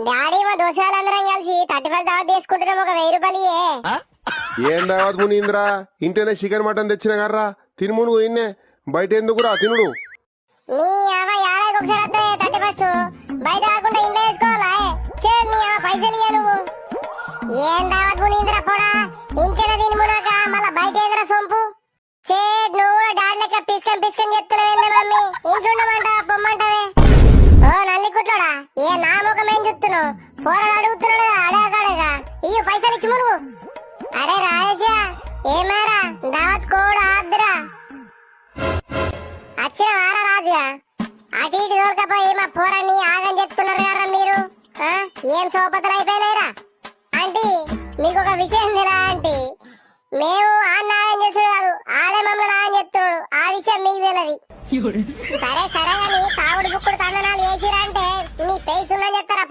Daddy మా దోశాలందరం కలిసి 35 దావత్ తీసుకుంటున్నాం. ఒక 1000 రూపాయలు ఏం దావత్ మునీంద్రా, ఇంటనే చికెన్ మటన్ తెచ్చిన కర్రా తినుము. నువ్వు ఇన్నే బయట ఎందుకురా తినుడు. నీ అవ ఏడాదికి ఒకసారి వస్తాయి 31. బయట కాకుండా ఇంట్లో వేసుకోవాలా? నీ అవ పైసలు ఇయ్య నువ్వు. ఏం దావత్ మునీంద్ర పోడా, ఇంటనే తినుమునాక మళ్ళా బయట ఏంద్ర సొంపు. నువ్వు కూడా డాడీ లెక్క పిసుకని చెప్తున్నావేందే మమ్మీ? ఇంట్లుండమంటా పొమ్మంటావే? ఓ నల్లి కుట్లోడా, ఏ నా ముఖం ఏం చూస్తున్నావు? పోరాడు అడుగుతున్నాడు అడగగా ఇయ్యు పైసలు ఇచ్చి మునుగు. అరే రాజా ఏమారా దావత్ కోడు ఆద్రా వచ్చిన వారా రాజుగా? అటు ఇటు దొరకపోయి మా పోరాన్ని ఆగం చెప్తున్నారు కదా మీరు. ఏం సోపతలు అయిపోయినాయిరా? ఆంటీ మీకు ఒక విషయం తెలా ఆంటీ? మేము ఆ నాగం చేసుడు కాదు, ఆడే మమ్మల్ని నాగం చెప్తున్నాడు. ఆ విషయం మీకు తెలియదు. సరే సరే అని తాగుడు బుక్కుడు తండనాలు వేసిరంటే నీ పేసు ఉందని చెప్తారా?